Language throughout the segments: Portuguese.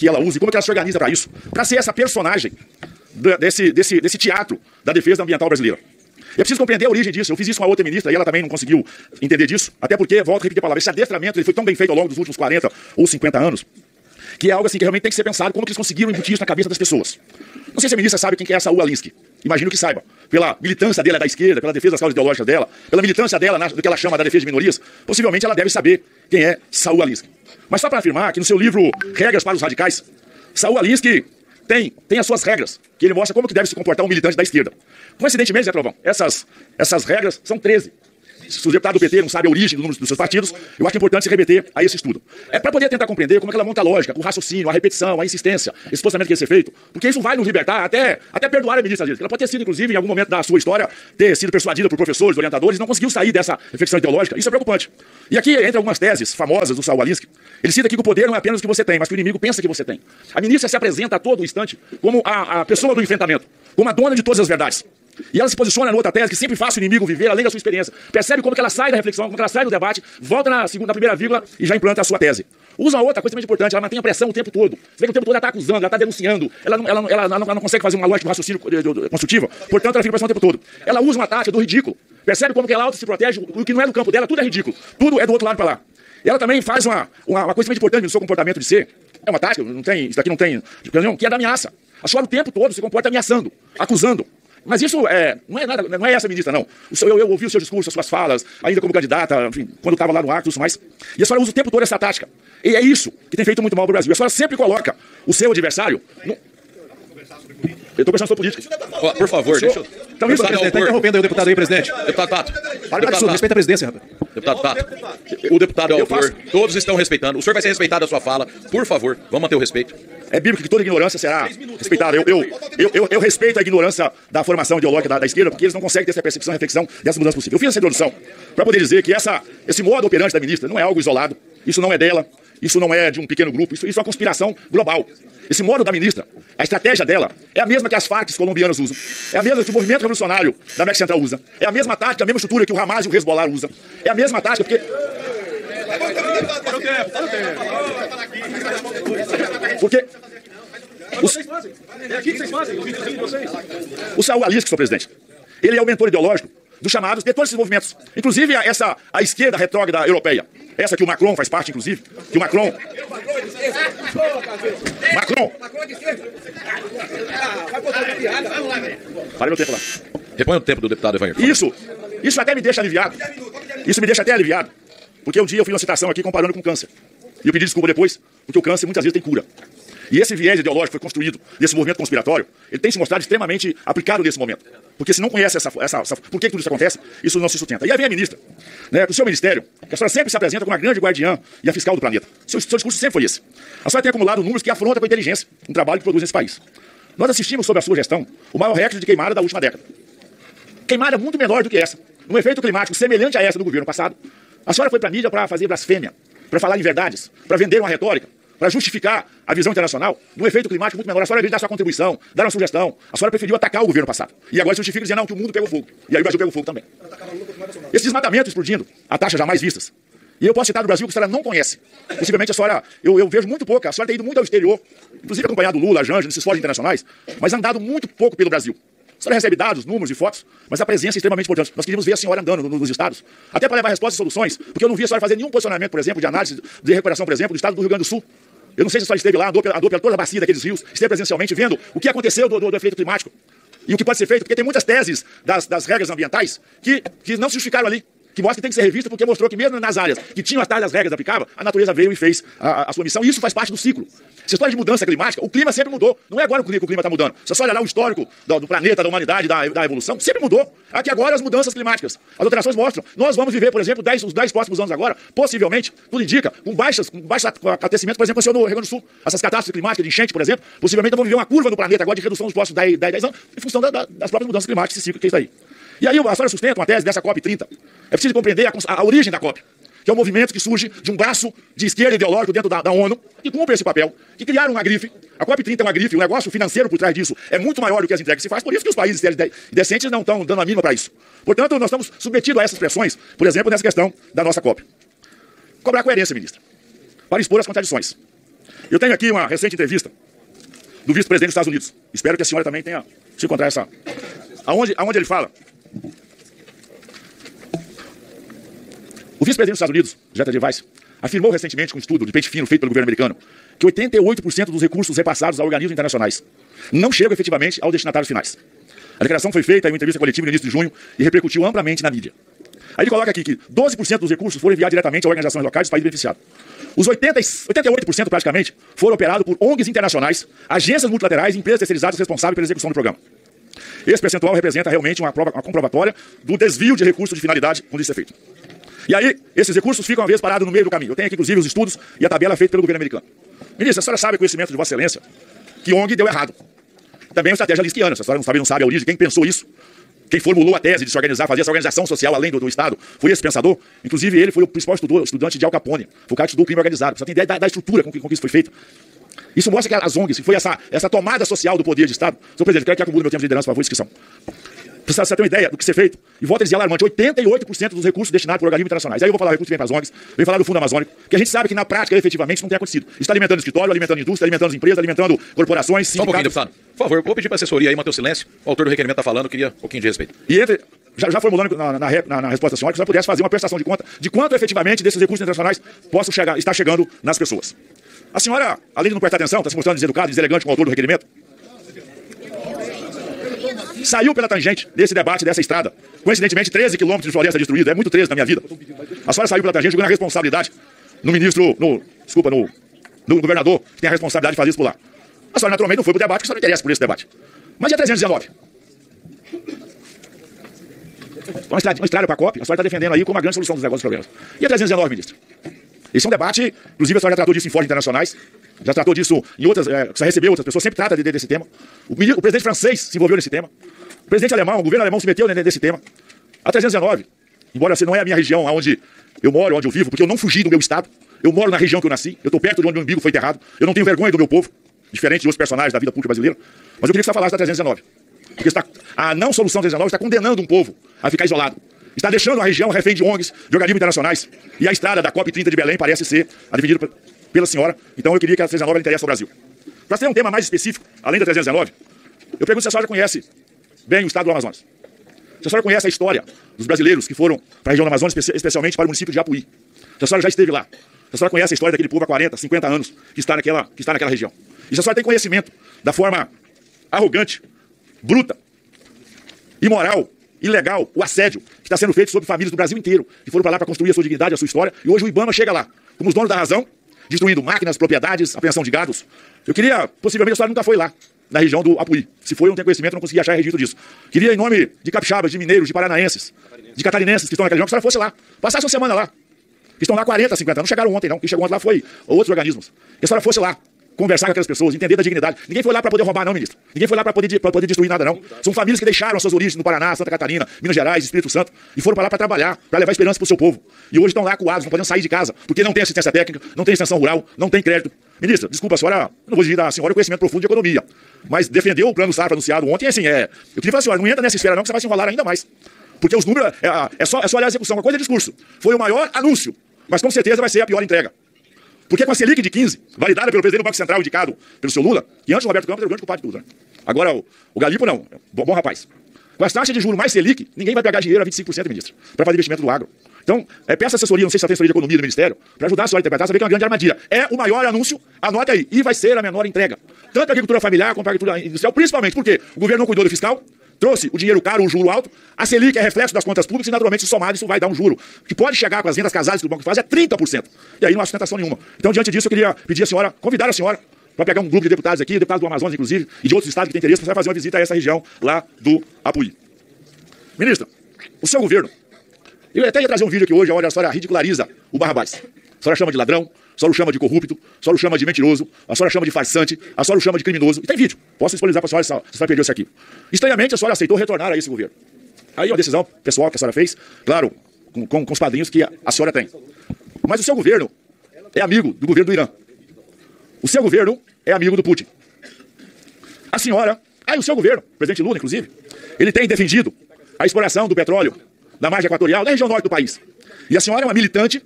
que ela usa e como que ela se organiza para isso, para ser essa personagem desse teatro da defesa ambiental brasileira. É preciso compreender a origem disso. Eu fiz isso com a outra ministra e ela também não conseguiu entender disso. Até porque, volto a repetir a palavra, esse adestramento ele foi tão bem feito ao longo dos últimos 40 ou 50 anos, que é algo assim que realmente tem que ser pensado como que eles conseguiram embutir isso na cabeça das pessoas. Não sei se a ministra sabe quem que é a Saul Alinsky. Imagino que saiba. Pela militância dela da esquerda, pela defesa das causas ideológicas dela, pela militância dela do que ela chama da defesa de minorias, possivelmente ela deve saber quem é Saul Alinsky. Mas só para afirmar que no seu livro Regras para os Radicais, Saul Alinsky tem as suas regras, que ele mostra como que deve se comportar um militante da esquerda. Coincidentemente, Zé Trovão, essas regras são 13. Se o deputado do PT não sabe a origem do número dos seus partidos, eu acho importante se remeter a esse estudo. É para poder tentar compreender como é que ela monta a lógica, o raciocínio, a repetição, a insistência, esse posicionamento que tem que ser feito, porque isso vai nos libertar até perdoar a ministra às vezes. Ela pode ter sido, inclusive, em algum momento da sua história, ter sido persuadida por professores, orientadores, não conseguiu sair dessa reflexão ideológica. Isso é preocupante. E aqui, entre algumas teses famosas do Saul Alinsky, ele cita aqui que o poder não é apenas o que você tem, mas que o inimigo pensa que você tem. A ministra se apresenta a todo instante como a pessoa do enfrentamento, como a dona de todas as verdades. E ela se posiciona na outra tese que sempre faz o inimigo viver além da sua experiência. Percebe como que ela sai da reflexão, como que ela sai do debate, volta na primeira vírgula e já implanta a sua tese. Usa outra coisa muito importante, ela mantém a pressão o tempo todo. Você vê que o tempo todo ela está acusando, ela está denunciando, ela não consegue fazer uma lógica de raciocínio construtiva, portanto ela fica pressão o tempo todo. Ela usa uma tática do ridículo. Percebe como que ela auto se protege, o que não é do campo dela, tudo é ridículo. Tudo é do outro lado para lá. E ela também faz uma coisa muito importante no seu comportamento de ser. É uma tática, isso daqui não tem, que é da ameaça. A senhora o tempo todo se comporta ameaçando, acusando. Mas isso não é essa ministra, não. Eu ouvi o seu discurso, as suas falas, ainda como candidata, enfim, quando estava lá no Acre e tudo mais. E a senhora usa o tempo todo essa tática. E é isso que tem feito muito mal para o Brasil. A senhora sempre coloca o seu adversário... Eu estou conversando sobre política. Por favor, deixa eu... Então, isso, presidente, está interrompendo aí o deputado aí, presidente. Deputado Tato. Respeita a presidência, rapaz. Deputado Tato. O deputado é autor, todos estão respeitando. O senhor vai ser respeitado a sua fala. Por favor, vamos manter o respeito. É bíblico que toda ignorância será respeitada. Eu respeito a ignorância da formação ideológica da esquerda, porque eles não conseguem ter essa percepção e reflexão dessa mudança possível. Eu fiz essa introdução para poder dizer que esse modo operante da ministra não é algo isolado, isso não é dela, isso não é de um pequeno grupo, isso é uma conspiração global. Esse modo da ministra, a estratégia dela, é a mesma que as Farc colombianas usam, é a mesma que o movimento revolucionário da América Central usa, é a mesma tática, a mesma estrutura que o Hamas e o Hezbollah usam, é a mesma tática porque o Saul Alinsky, senhor presidente, ele é o mentor ideológico dos chamados de todos esses movimentos. Inclusive a esquerda retrógrada europeia. Essa que o Macron faz parte, inclusive. Que o Macron... Parei meu tempo lá. Reponha o tempo do deputado Evangelho. Isso até me deixa aliviado. Isso me deixa até aliviado. Porque um dia eu fiz uma citação aqui comparando com câncer. E eu pedi desculpa depois, porque o câncer muitas vezes tem cura. E esse viés ideológico que foi construído nesse movimento conspiratório, ele tem se mostrado extremamente aplicado nesse momento. Porque se não conhece por que tudo isso acontece, isso não se sustenta. E aí vem a ministra, né, com o seu ministério, que a senhora sempre se apresenta como a grande guardiã e a fiscal do planeta. Seu discurso sempre foi esse. A senhora tem acumulado números que afrontam com a inteligência, um trabalho que produz nesse país. Nós assistimos, sob a sua gestão, o maior recorde de queimada da última década. Queimada muito menor do que essa, num efeito climático semelhante a essa do governo passado. A senhora foi para a mídia para fazer blasfêmia, para falar em verdades, para vender uma retórica, para justificar a visão internacional, num efeito climático muito menor. A senhora, ao invés de dar sua contribuição, dar uma sugestão, a senhora preferiu atacar o governo passado. E agora justifica dizendo, não, que o mundo pegou fogo. E aí o Brasil pegou fogo também. Esse desmatamento explodindo, a taxas jamais vistas. E eu posso citar do Brasil que a senhora não conhece. Possivelmente a senhora, eu vejo muito pouco, a senhora tem ido muito ao exterior, inclusive acompanhado o Lula, a Janja, nesses fóruns internacionais, mas andado muito pouco pelo Brasil. A senhora recebe dados, números e fotos, mas a presença é extremamente importante. Nós queríamos ver a senhora andando nos estados, até para levar respostas e soluções, porque eu não vi a senhora fazer nenhum posicionamento, por exemplo, de análise de recuperação, por exemplo, do estado do Rio Grande do Sul. Eu não sei se a senhora esteve lá, andou pela toda a bacia daqueles rios, esteve presencialmente vendo o que aconteceu do efeito climático e o que pode ser feito, porque tem muitas teses das regras ambientais que não se justificaram ali, que mostra que tem que ser revista porque mostrou que mesmo nas áreas que tinham as tais regras aplicadas, a natureza veio e fez a sua missão, e isso faz parte do ciclo. Essa história de mudança climática, o clima sempre mudou. Não é agora que o clima está mudando. Se você olhar lá o histórico do planeta, da humanidade, da evolução, sempre mudou. Aqui agora as mudanças climáticas. As alterações mostram. Nós vamos viver, por exemplo, os 10 próximos anos agora, possivelmente, tudo indica, com baixo acontecimento, por exemplo, aconteceu no Rio Grande do Sul. Essas catástrofes climáticas de enchente, por exemplo, possivelmente vamos viver uma curva no planeta agora de redução nos próximos 10 anos, em função das próprias mudanças climáticas, esse ciclo que é isso aí. E aí a senhora sustenta uma tese dessa COP30. É preciso compreender a origem da COP, que é um movimento que surge de um braço de esquerda ideológico dentro da ONU, que cumpre esse papel, que criaram uma grife. A COP30 é uma grife, o negócio financeiro por trás disso é muito maior do que as entregas que se faz, por isso que os países decentes não estão dando a mínima para isso. Portanto, nós estamos submetidos a essas pressões, por exemplo, nessa questão da nossa COP. Cobrar coerência, ministra, para expor as contradições. Eu tenho aqui uma recente entrevista do vice-presidente dos Estados Unidos. Espero que a senhora também tenha se encontrar essa... Aonde ele fala? O vice-presidente dos Estados Unidos, J.D. Vance, afirmou recentemente com um estudo de pente fino feito pelo governo americano que 88% dos recursos repassados a organismos internacionais não chegam efetivamente aos destinatários finais. A declaração foi feita em uma entrevista coletiva no início de junho e repercutiu amplamente na mídia. Aí ele coloca aqui que 12% dos recursos foram enviados diretamente a organizações locais dos países beneficiados. Os 88% praticamente foram operados por ONGs internacionais, agências multilaterais e empresas terceirizadas responsáveis pela execução do programa. Esse percentual representa realmente uma comprobatória do desvio de recursos de finalidade quando isso é feito. E aí, esses recursos ficam, às vezes, parados no meio do caminho. Eu tenho aqui, inclusive, os estudos e a tabela feita pelo governo americano. Ministra, a senhora sabe, conhecimento de Vossa Excelência, que ONG deu errado. Também é uma estratégia liskiana. Se a senhora não sabe a origem, quem pensou isso, quem formulou a tese de se organizar, fazer essa organização social além do Estado, foi esse pensador. Inclusive, ele foi o principal estudante de Al Capone. Foi o cara que estudou o crime organizado. Você tem ideia da estrutura com que isso foi feito? Isso mostra que as ONGs, que foi essa tomada social do poder de Estado. Senhor presidente, quero que acumule meu tempo de liderança, por favor, inscrição. Precisa você ter uma ideia do que ser feito. E volta a dizer alarmante, 88% dos recursos destinados por organismos internacionais. Aí eu vou falar do recurso que vem para as ONGs, vem falar do Fundo Amazônico, que a gente sabe que na prática, efetivamente, não tem acontecido. Está alimentando escritório, alimentando indústria, alimentando empresas, alimentando corporações, sindicatos. Só um pouquinho, deputado. Por favor, vou pedir para a assessoria aí manter o silêncio. O autor do requerimento está falando, queria um pouquinho de respeito. E já formulando na resposta da senhora, que a senhora pudesse fazer uma prestação de conta de quanto efetivamente desses recursos internacionais possam estar chegando nas pessoas. A senhora, além de não prestar atenção, está se mostrando deseducada, deselegante com o autor do requerimento, saiu pela tangente desse debate, dessa estrada. Coincidentemente, 13 quilômetros de floresta destruída. É muito 13 na minha vida. A senhora saiu pela tangente jogando a responsabilidade no governador, que tem a responsabilidade de fazer isso por lá. A senhora naturalmente não foi pro debate, porque a senhora não interessa por esse debate. Mas e a 319? Uma estrada para a COP, a senhora está defendendo aí como a grande solução dos negócios e problemas. E a 319, ministro? Esse é um debate, inclusive a senhora já tratou disso em fóruns internacionais, já tratou disso em outras, já recebeu outras pessoas, sempre trata desse tema. O presidente francês se envolveu nesse tema. O presidente alemão, o governo alemão se meteu nesse tema. A 319, embora não é a minha região onde eu moro, onde eu vivo, porque eu não fugi do meu estado, eu moro na região que eu nasci, eu estou perto de onde o meu umbigo foi enterrado, eu não tenho vergonha do meu povo, diferente de outros personagens da vida pública brasileira, mas eu queria que você falasse da 319. Porque a não solução da 319 está condenando um povo a ficar isolado. Está deixando a região refém de ONGs, de organismos internacionais. E a estrada da COP30 de Belém parece ser a dividida pela senhora. Então eu queria que a 319 interesse ao Brasil. Para ter um tema mais específico, além da 319, eu pergunto se a senhora conhece bem o estado do Amazonas. Se a senhora conhece a história dos brasileiros que foram para a região do Amazonas, especialmente para o município de Apuí. Se a senhora já esteve lá. Se a senhora conhece a história daquele povo há 40, 50 anos que está naquela região. E se a senhora tem conhecimento da forma arrogante, bruta, imoral, ilegal, o assédio que está sendo feito sobre famílias do Brasil inteiro, que foram para lá para construir a sua dignidade, a sua história, e hoje o IBAMA chega lá, como os donos da razão, destruindo máquinas, propriedades, apreensão de gados. Eu queria, possivelmente a senhora nunca foi lá, na região do Apuí. Se foi, eu não tenho conhecimento, eu não consegui achar registro disso. Queria, em nome de capixabas, de mineiros, de paranaenses, de catarinenses que estão naquela região, que a senhora fosse lá, passasse uma semana lá. Que estão lá 40, 50 anos, não chegaram ontem não, quem chegou ontem lá foi outros organismos. Que a senhora fosse lá, conversar com aquelas pessoas, entender da dignidade. Ninguém foi lá para poder roubar não, ministro. Ninguém foi lá para poder destruir nada não. São famílias que deixaram suas origens no Paraná, Santa Catarina, Minas Gerais, Espírito Santo, e foram para lá para trabalhar, para levar esperança para o seu povo. E hoje estão lá acuados, não podem sair de casa, porque não tem assistência técnica, não tem extensão rural, não tem crédito. Ministra, desculpa, a senhora, não vou exigir da senhora conhecimento profundo de economia, mas defendeu o plano Safra anunciado ontem, assim, eu queria falar, senhora, não entra nessa esfera não, que você vai se enrolar ainda mais. Porque os números, é só olhar a execução, uma coisa é discurso. Foi o maior anúncio, mas com certeza vai ser a pior entrega. Porque com a Selic de 15, validada pelo presidente do Banco Central, indicado pelo seu Lula, que antes o Roberto Campos era o grande culpado de tudo, né? Agora o Galipo não, bom rapaz. Com as taxas de juros mais Selic, ninguém vai pegar dinheiro a 25%, ministro, para fazer investimento do agro. Então, peça assessoria, não sei se tem assessoria de economia do Ministério, para ajudar a senhora a interpretar, saber que é uma grande armadilha. É o maior anúncio, anote aí, e vai ser a menor entrega. Tanto a agricultura familiar como a agricultura industrial, principalmente porque o governo não cuidou do fiscal, trouxe o dinheiro caro, o juro alto, a Selic é reflexo das contas públicas e naturalmente somado isso vai dar um juro que pode chegar com as rendas casadas que o banco faz a 30%. E aí não há sustentação nenhuma. Então, diante disso, eu queria pedir a senhora, convidar a senhora para pegar um grupo de deputados aqui, deputados do Amazonas, inclusive, e de outros estados que têm interesse, para fazer uma visita a essa região lá do Apuí. Ministra, o seu governo, eu até ia trazer um vídeo aqui hoje, onde a senhora ridiculariza o Barrabás. A senhora chama de ladrão, a senhora o chama de corrupto, a senhora o chama de mentiroso, a senhora chama de farsante, a senhora o chama de criminoso. E tem vídeo. Posso disponibilizar para a senhora se a senhora perdeu esse aqui. Estranhamente, a senhora aceitou retornar a esse governo. Aí é uma decisão pessoal que a senhora fez, claro, com os padrinhos que a senhora tem. Mas o seu governo é amigo do governo do Irã. O seu governo é amigo do Putin. A senhora, o seu governo, o presidente Lula, inclusive, ele tem defendido a exploração do petróleo da margem equatorial, da região norte do país. E a senhora é uma militante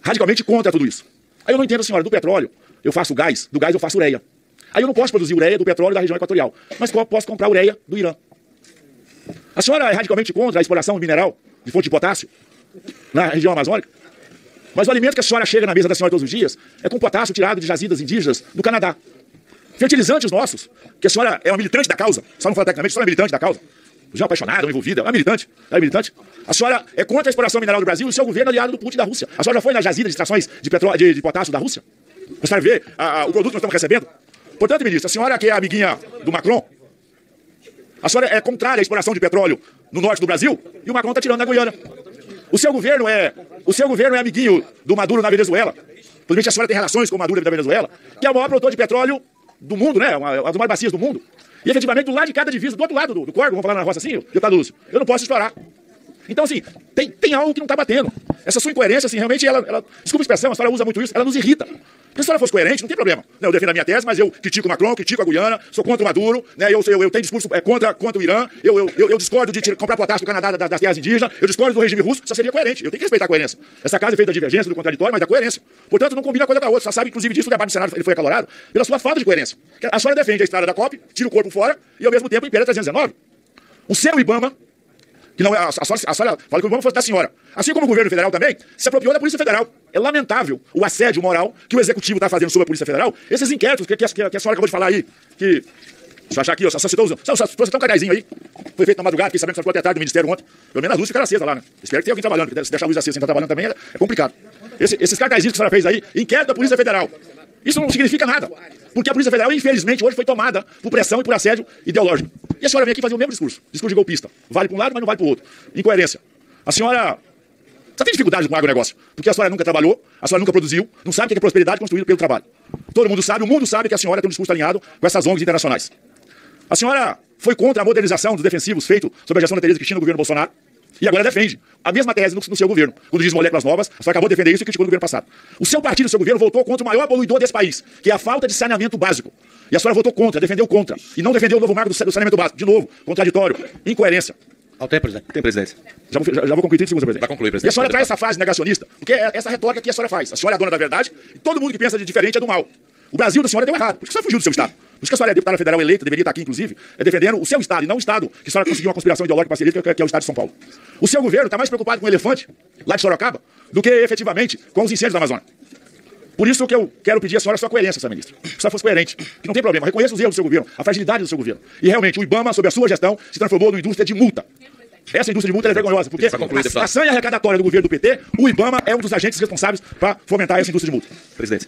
radicalmente contra tudo isso. Aí eu não entendo a senhora, do petróleo, eu faço gás, do gás eu faço ureia. Aí eu não posso produzir ureia do petróleo da região equatorial, mas posso comprar ureia do Irã. A senhora é radicalmente contra a exploração mineral de fonte de potássio na região amazônica? Mas o alimento que a senhora chega na mesa da senhora todos os dias é com potássio tirado de jazidas indígenas do Canadá. Fertilizantes nossos, que a senhora é uma militante da causa, só não fala tecnicamente, a senhora é militante da causa. Já apaixonada, envolvida, é uma militante. É militante. A senhora é contra a exploração mineral do Brasil e o seu governo é aliado do Putin da Rússia. A senhora já foi nas jazidas de extrações de potássio da Rússia? A senhora vê o produto que nós estamos recebendo? Portanto, ministro, a senhora que é amiguinha do Macron, a senhora é contrária à exploração de petróleo no norte do Brasil e o Macron está tirando da Guiana. O seu governo é amiguinho do Maduro na Venezuela. Possivelmente a senhora tem relações com o Maduro da Venezuela, que é o maior produtor de petróleo do mundo, né? Uma das maiores bacias do mundo. E efetivamente, do lado de cada divisa, do outro lado do córrego, vamos falar na roça assim, deputado Lúcio, eu não posso explorar. Então, assim, tem algo que não está batendo. Essa sua incoerência, assim, realmente, ela desculpa a expressão, a senhora usa muito isso, ela nos irrita. Porque se a senhora fosse coerente, não tem problema. Eu defendo a minha tese, mas eu critico o Macron, critico a Guiana, sou contra o Maduro, né? Eu tenho discurso contra o Irã, eu discordo de comprar potássio do Canadá das terras indígenas, eu discordo do regime russo, só seria coerente. Eu tenho que respeitar a coerência. Essa casa é feita da divergência, do contraditório, mas da coerência. Portanto, não combina uma coisa com a outra. Você sabe, inclusive, disso, o debate no Senado ele foi acalorado pela sua falta de coerência. A senhora defende a estrada da COP, tira o corpo fora e, ao mesmo tempo, impera 319. O seu IBAMA, que não é a senhora fala que o IBAMA fosse da senhora. Assim como o governo federal também se apropriou da Polícia Federal. É lamentável o assédio moral que o Executivo está fazendo sobre a Polícia Federal. Esses inquéritos que a senhora acabou de falar aí, que... Deixa eu achar aqui, ó, só citou um cartazinho aí. Foi feito na madrugada, fiquei sabendo que só ficou até tarde do Ministério ontem. Pelo menos a luz ficaram acesa lá, né? Espero que tenha alguém trabalhando, porque se deixar a luz acesa sem estar trabalhando também é complicado. Esses cartazinhos que a senhora fez aí, inquérito da Polícia Federal. Isso não significa nada. Porque a Polícia Federal, infelizmente, hoje foi tomada por pressão e por assédio ideológico. E a senhora vem aqui fazer o mesmo discurso de golpista. Vale para um lado, mas não vale para o outro. Incoerência. A senhora... Você tem dificuldade com o agronegócio, porque a senhora nunca trabalhou, a senhora nunca produziu, não sabe o que é prosperidade construída pelo trabalho. Todo mundo sabe, o mundo sabe que a senhora tem um discurso alinhado com essas ONGs internacionais. A senhora foi contra a modernização dos defensivos feito sob a gestão da Tereza Cristina no governo Bolsonaro e agora defende a mesma tese no seu governo. Quando diz moléculas novas, a senhora acabou de defender isso e criticou no governo passado. O seu partido, o seu governo, votou contra o maior poluidor desse país, que é a falta de saneamento básico. E a senhora votou contra, defendeu contra. E não defendeu o novo marco do saneamento básico. De novo, contraditório, incoerência. Tem, presidente. Tem, presidente. Já vou concluir 30 segundos, presidente. Vai concluir, presidente. E a senhora traz essa frase negacionista, porque é essa retórica que a senhora faz. A senhora é a dona da verdade e todo mundo que pensa de diferente é do mal. O Brasil da senhora deu errado. Por isso que a senhora fugiu do seu Estado. Por isso que a senhora é deputada federal eleita, deveria estar aqui, inclusive, defendendo o seu Estado, e não o Estado que a senhora conseguiu uma conspiração ideológica parceria, que é o Estado de São Paulo. O seu governo está mais preocupado com o elefante, lá de Sorocaba, do que efetivamente com os incêndios da Amazônia. Por isso que eu quero pedir à senhora a sua coerência, senhora ministra. Se a senhora fosse coerente, que não tem problema, reconheça os erros do seu governo, a fragilidade do seu governo. E realmente, o IBAMA, sob a sua gestão, se transformou numa indústria de multa. Essa indústria de multa é vergonhosa, porque a sanha arrecadatória do governo do PT, o IBAMA é um dos agentes responsáveis para fomentar essa indústria de multa. Presidente.